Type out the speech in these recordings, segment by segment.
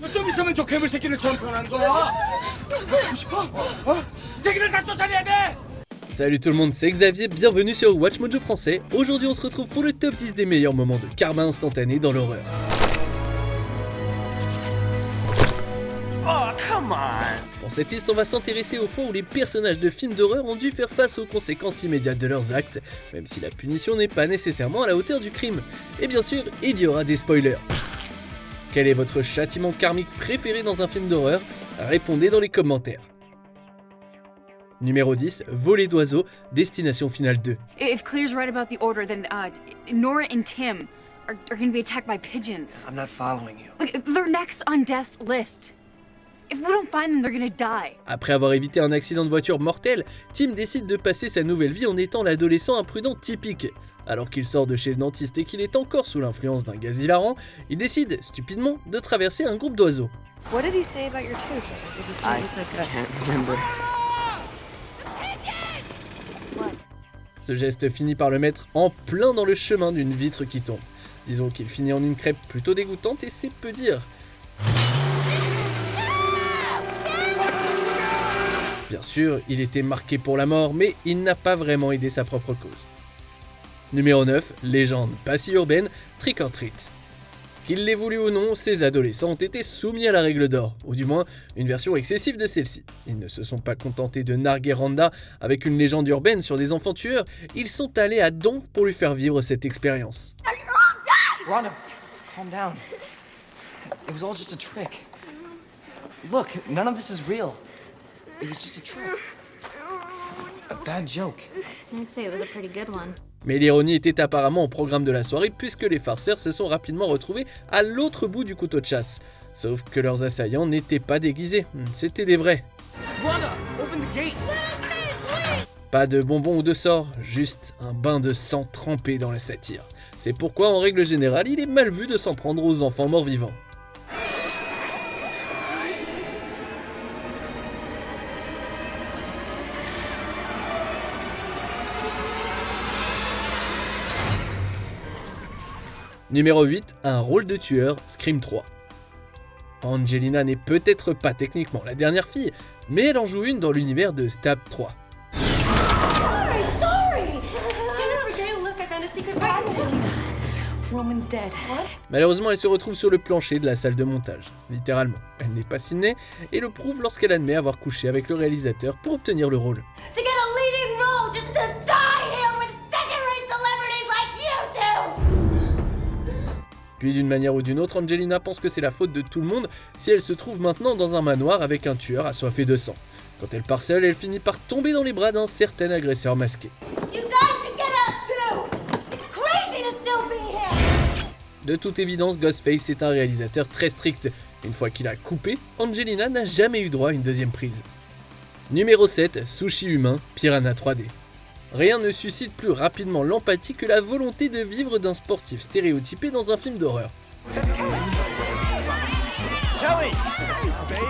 좀 있으면 저 괴물 새끼를 전편하는 거야. 보고 싶어? 이 새끼들 다 쫓아내야 돼. Salut tout le monde, c'est Xavier, bienvenue sur Watch Mojo français. Aujourd'hui on se retrouve pour le top 10 des meilleurs moments de karma instantané dans l'horreur. Oh, come on. Dans cette liste, on va s'intéresser aux fois où les personnages de films d'horreur ont dû faire face aux conséquences immédiates de leurs actes, même si la punition n'est pas nécessairement à la hauteur du crime. Et bien sûr, il y aura des spoilers. Quel est votre châtiment karmique préféré dans un film d'horreur? Répondez dans les commentaires. Numéro 10, Voler d'oiseaux, Destination Finale 2. If Clear's right about the order, then Nora and Tim are going to be attacked by pigeons. I'm not following you. Like, they're next on death's list. If we don't find them, they're going to die. Après avoir évité un accident de voiture mortel, Tim décide de passer sa nouvelle vie en étant l'adolescent imprudent typique. Alors qu'il sort de chez le dentiste et qu'il est encore sous l'influence d'un gaz hilarant, il décide, stupidement, de traverser un groupe d'oiseaux. What did he say about your tooth? Did he say it was like a... Can't remember. Ce geste finit par le mettre en plein dans le chemin d'une vitre qui tombe. Disons qu'il finit en une crêpe plutôt dégoûtante et c'est peu dire. Bien sûr, il était marqué pour la mort, mais il n'a pas vraiment aidé sa propre cause. Numéro 9, légende pas si urbaine, Trick or Treat. Qu'il l'ait voulu ou non, ces adolescents ont été soumis à la règle d'or, ou du moins une version excessive de celle-ci. Ils ne se sont pas contentés de narguer Randa avec une légende urbaine sur des enfants tueurs, ils sont allés à Donf pour lui faire vivre cette expérience. Rhonda, calm down. It was all just a trick. Look, none of this is real. It was just a trick. A bad joke. I'd say it was a pretty good one. Mais l'ironie était apparemment au programme de la soirée puisque les farceurs se sont rapidement retrouvés à l'autre bout du couteau de chasse. Sauf que leurs assaillants n'étaient pas déguisés, c'était des vrais. Rhonda, open the gate. Pas de bonbons ou de sorts, juste un bain de sang trempé dans la satire. C'est pourquoi en règle générale il est mal vu de s'en prendre aux enfants morts-vivants. Numéro 8, un rôle de tueur, Scream 3. Angelina n'est peut-être pas techniquement la dernière fille, mais elle en joue une dans l'univers de Stab 3. Malheureusement, elle se retrouve sur le plancher de la salle de montage, littéralement. Elle n'est pas Sydney et le prouve lorsqu'elle admet avoir couché avec le réalisateur pour obtenir le rôle. Puis d'une manière ou d'une autre, Angelina pense que c'est la faute de tout le monde si elle se trouve maintenant dans un manoir avec un tueur assoiffé de sang. Quand elle part seule, elle finit par tomber dans les bras d'un certain agresseur masqué. De toute évidence, Ghostface est un réalisateur très strict. Une fois qu'il a coupé, Angelina n'a jamais eu droit à une deuxième prise. Numéro 7, Sushi humain, Piranha 3D. Rien ne suscite plus rapidement l'empathie que la volonté de vivre d'un sportif stéréotypé dans un film d'horreur. Kelly, baby.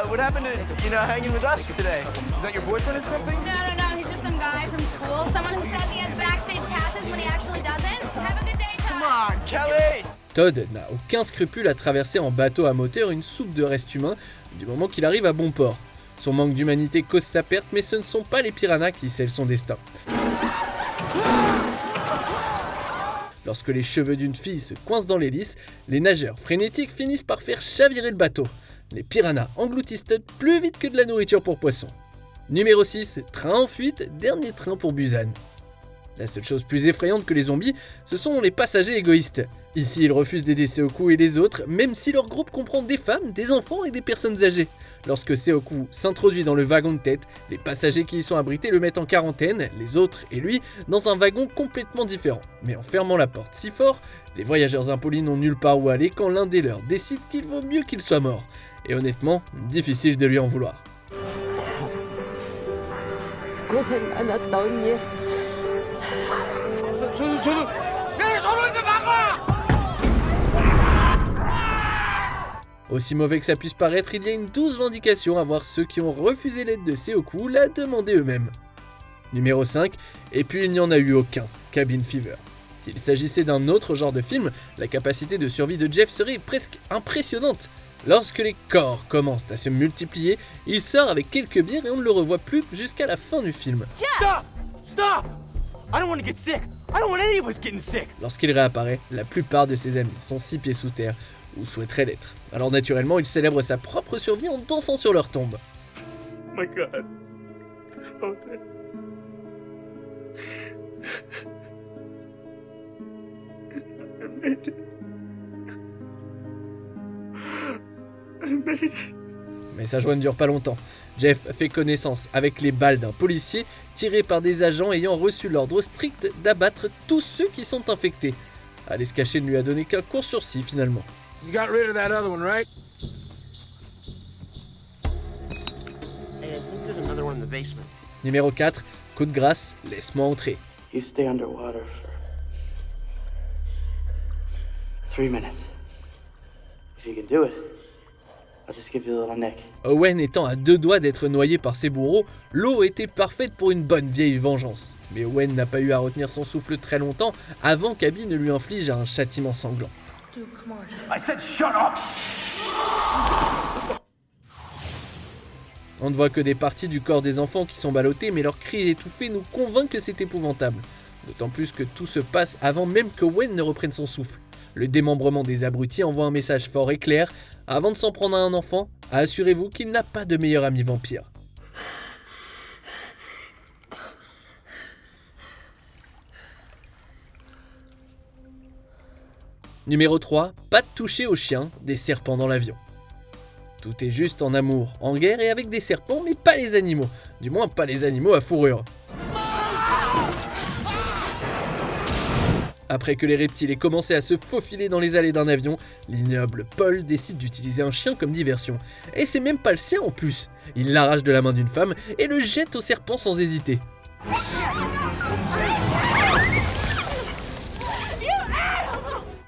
What happened to, hanging with us today? Is that your boyfriend or something? No, he's just some guy from school. Someone who says he has backstage passes when he actually doesn't. Have a good day, Todd. Come on, Kelly. Todd n'a aucun scrupule à traverser en bateau à moteur une soupe de restes humains du moment qu'il arrive à bon port. Son manque d'humanité cause sa perte, mais ce ne sont pas les piranhas qui scellent son destin. Lorsque les cheveux d'une fille se coincent dans l'hélice, les nageurs frénétiques finissent par faire chavirer le bateau. Les piranhas engloutissent Todd plus vite que de la nourriture pour poissons. Numéro 6, train en fuite, dernier train pour Busan. La seule chose plus effrayante que les zombies, ce sont les passagers égoïstes. Ici, ils refusent d'aider Seoku et les autres, même si leur groupe comprend des femmes, des enfants et des personnes âgées. Lorsque Seoku s'introduit dans le wagon de tête, les passagers qui y sont abrités le mettent en quarantaine, les autres et lui, dans un wagon complètement différent. Mais en fermant la porte si fort, les voyageurs impolis n'ont nulle part où aller quand l'un des leurs décide qu'il vaut mieux qu'il soit mort. Et honnêtement, difficile de lui en vouloir. Aussi mauvais que ça puisse paraître, il y a une douce vindication à voir ceux qui ont refusé l'aide de Seoku la demander eux-mêmes. Numéro 5, et puis il n'y en a eu aucun, Cabin Fever. S'il s'agissait d'un autre genre de film, la capacité de survie de Jeff serait presque impressionnante. Lorsque les corps commencent à se multiplier, il sort avec quelques bières et on ne le revoit plus jusqu'à la fin du film. Stop! Stop! I don't want to get sick. I don't want any of us getting sick. Lorsqu'il réapparaît, la plupart de ses amis sont 6 pieds sous terre, ou souhaiteraient l'être. Alors naturellement, il célèbre sa propre survie en dansant sur leur tombe. Oh my God. Oh, Mais sa joie ne dure pas longtemps. Jeff fait connaissance avec les balles d'un policier tiré par des agents ayant reçu l'ordre strict d'abattre tous ceux qui sont infectés. Aller se cacher ne lui a donné qu'un court sursis finalement. You got rid of that other one, right? Hey, I think there's another one in the basement. Numéro 4, coup de grâce, laisse-moi entrer. You stay underwater for 3 minutes. If you can do it, I'll just give you a little nick. Owen étant à 2 doigts d'être noyé par ses bourreaux, l'eau était parfaite pour une bonne vieille vengeance. Mais Owen n'a pas eu à retenir son souffle très longtemps avant qu'Abby ne lui inflige un châtiment sanglant. Dude, come on. I said shut up! On ne voit que des parties du corps des enfants qui sont ballottés, mais leurs cris étouffés nous convainquent que c'est épouvantable. D'autant plus que tout se passe avant même que Owen ne reprenne son souffle. Le démembrement des abrutis envoie un message fort et clair. Avant de s'en prendre à un enfant, assurez-vous qu'il n'a pas de meilleur ami vampire. Numéro 3, pas de toucher aux chiens, des serpents dans l'avion. Tout est juste en amour, en guerre et avec des serpents, mais pas les animaux. Du moins pas les animaux à fourrure. Après que les reptiles aient commencé à se faufiler dans les allées d'un avion, l'ignoble Paul décide d'utiliser un chien comme diversion. Et c'est même pas le sien en plus. Il l'arrache de la main d'une femme et le jette au serpent sans hésiter.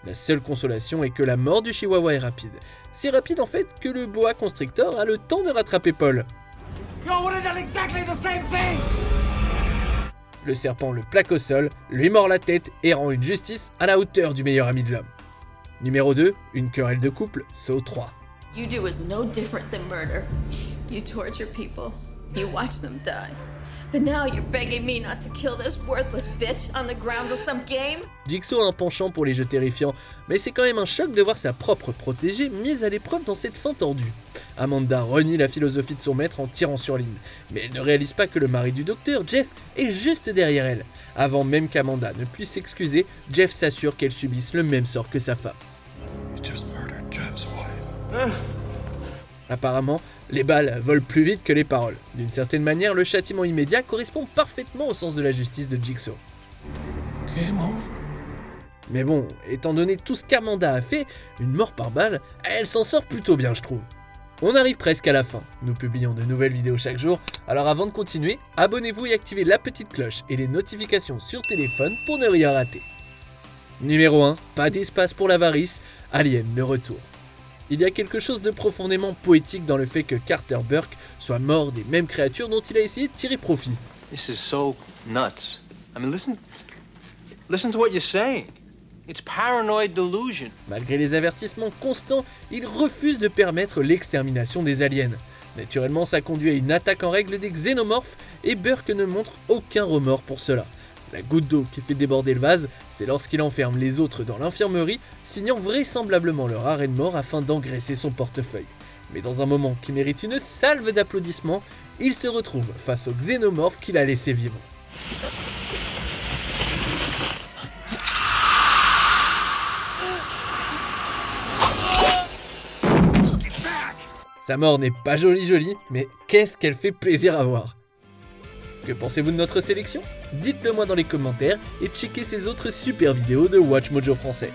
La seule consolation est que la mort du chihuahua est rapide. Si rapide en fait que le boa constrictor a le temps de rattraper Paul. You would have done exactly the same thing! Le serpent le plaque au sol, lui mord la tête et rend une justice à la hauteur du meilleur ami de l'homme. Numéro 2, une querelle de couple, Saw 3. You do is no different than murder. You torture people. You watch them die. But now you're begging me not to kill this worthless bitch on the grounds of some game? Jigsaw a un penchant pour les jeux terrifiants, mais c'est quand même un choc de voir sa propre protégée mise à l'épreuve dans cette fin tordue. Amanda renie la philosophie de son maître en tirant sur ligne, mais elle ne réalise pas que le mari du docteur, Jeff, est juste derrière elle. Avant même qu'Amanda ne puisse s'excuser, Jeff s'assure qu'elle subisse le même sort que sa femme. You just murdered Jeff's wife. Apparemment, les balles volent plus vite que les paroles. D'une certaine manière, le châtiment immédiat correspond parfaitement au sens de la justice de Jigsaw. Game over. Mais bon, étant donné tout ce qu'Amanda a fait, une mort par balle, elle s'en sort plutôt bien je trouve. On arrive presque à la fin, nous publions de nouvelles vidéos chaque jour, alors avant de continuer, abonnez-vous et activez la petite cloche et les notifications sur téléphone pour ne rien rater. Numéro 1, pas d'espace pour l'avarice, Alien le retour. Il y a quelque chose de profondément poétique dans le fait que Carter Burke soit mort des mêmes créatures dont il a essayé de tirer profit. This is so nuts. I mean, listen to what you're saying. It's paranoid delusion. Malgré les avertissements constants, il refuse de permettre l'extermination des aliens. Naturellement, ça conduit à une attaque en règle des xénomorphes et Burke ne montre aucun remords pour cela. La goutte d'eau qui fait déborder le vase, c'est lorsqu'il enferme les autres dans l'infirmerie, signant vraisemblablement leur arrêt de mort afin d'engraisser son portefeuille. Mais dans un moment qui mérite une salve d'applaudissements, il se retrouve face au xénomorphe qu'il a laissé vivre. Sa mort n'est pas jolie, mais qu'est-ce qu'elle fait plaisir à voir. Que pensez-vous de notre sélection ? Dites-le moi dans les commentaires et checkez ces autres super vidéos de Watch Mojo français.